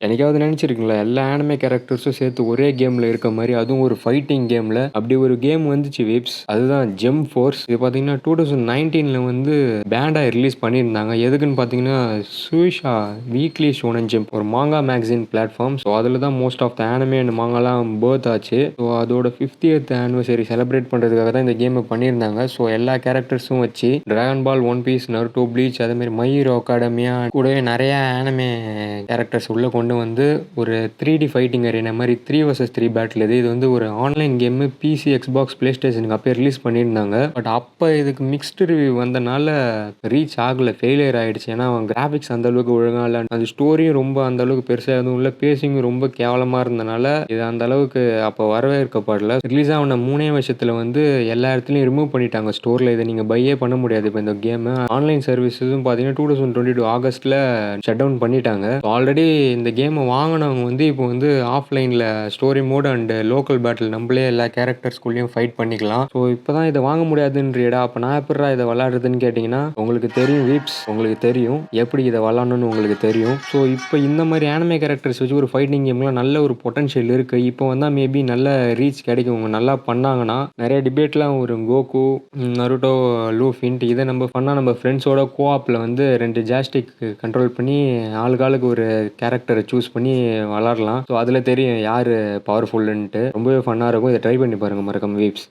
என்னைக்காவது நெனச்சிருக்கீங்களா? எல்லா ஆனிமே கேரக்டர்ஸும் சேர்த்து ஒரே கேம்ல இருக்க மாரி, அதுவும் ஒரு ஃபைட்டிங் கேம்ல. அப்படி ஒரு கேம் வந்துச்சு வேப்ஸ். அதுதான் ஜெம் ஃபோர்ஸ். இது பார்த்தீங்கன்னா, 2019ல வந்து பேண்டா ரிலீஸ் பண்ணியிருந்தாங்க. எதுக்குன்னு பார்த்தீங்கன்னா, சூயிஷா வீக்லி ஷோனன் ஜம்ப் ஒரு மாங்கா மேகசின் பிளாட்ஃபார்ம். ஸோ, அதில தான் most of the anime and மாங்காலாம் பர்த் ஆச்சு. ஸோ, அதோட 50த் ஆனிவர்சரி செலிப்ரேட் பண்றதுக்காக தான் இந்த கேம பண்ணியிருந்தாங்க. ஸோ, எல்லா கேரக்டர்ஸும் வச்சு டிராகன் பால், ஒன் பீஸ், நருட்டோ, ப்ளீச் அதேமாரி மை ஹீரோ அகாடமியா கூடவே நெறைய ஆனிமே கேரக்டர்ஸ் உள்ள கொண்டு வந்து ஒரு 3டி ஃபைட்டிங் அரேனா மாரி 3 வெர்சஸ் 3 பேட்டில் இது. இது வந்து ஒரு ஆன்லைன் கேமு. பிசி, எக்ஸ்பாக்ஸ், பிளேஸ்டேஷனுக்கு அப்பயே ரிலீஸ் பண்ணியிருந்தாங்க. பட் அப்ப இதுக்கு மிக்ஸ்டு ரிவ்யூ வந்தனால ரீச் ஆகல. ஃபெயிலியர் ஆயிடுச்சு. ஏன்னா, கிராபிக்ஸ் அந்த அளவுக்கு ஒழுங்கா இல்ல. அந்த ஸ்டோரியும் ரொம்ப அந்த அளவுக்கு பெருசா எதுவும் இல்ல. பேசிங்கும் ரொம்ப கேவலமா இருந்தனால, இது அந்த அளவுக்கு அப்ப வரவேற்கப்படல. ரிலீஸ் ஆன 3 வருஷத்துல வந்து எல்லா இடத்துலயும் ரிமூவ் பண்ணிட்டாங்க ஸ்டோர்ல. இத நீங்க பையே பண்ண முடியாது இப்ப இந்த கேம. ஆன்லைன் சர்வீஸஸும் பார்த்தீங்கன்னா, 2022 ஆகஸ்ட்ல ஷட் டவுன் பண்ணிட்டாங்க. ஆல்ரெடி இந்த கேம வாங்குனவங்க வந்து இப்போ வந்து ஆஃப்லைன்ல story mode and local battle நம்பளே எல்லா கேரக்டர்ஸ்குள்ளயும் ஃபைட் பண்ணிக்கலாம். ஸோ இப்ப தான் இத வாங்க முடியாதுன்றியேடா! அப்ப நான் எப்புட்றா இத விளையாடுறதுன்னு கேட்டீங்கன்னா, உங்களுக்கு தெரியும் வீப்ஸ். உங்களுக்கு தெரியும். எப்படி இத விளையாடணும்னு உங்களுக்கு தெரியும். ஸோ இப்ப இந்த மாரி ஆனிமே கேரக்டர்ஸ் வச்சு ஒரு ஃபைட்டிங் கேம்லாம் நல்ல ஒரு பொட்டன்ஷியல் இருக்கு. இப்போ வந்தா மேபி நல்ல ரீச் கிடைக்கும். இவங்க நல்லா பண்ணாங்கன்னா, நெறைய டிபேட்லாம் வரும். கோகு, நருட்டோ, லூஃபின்ட்டு இத நம்ம பண்ணா நம்ம ஃப்ரெண்ட்ஸோட கோஆப்ல வந்து 2 ஜாய்ஸ்டிக் கண்ட்ரோல் பண்ணி ஆளுக்கு ஆளுக்கு ஒரு கேரக்டர சூஸ் பண்ணி விளையாடலாம். ஸோ அதில தெரியும் யாரு பவர்ஃபுல்லுன்ட்டு. ரொம்பவே ஃபன்னா இருக்கும். இத ட்ரை பண்ணி பாருங்க மறக்காம வீப்ஸ்.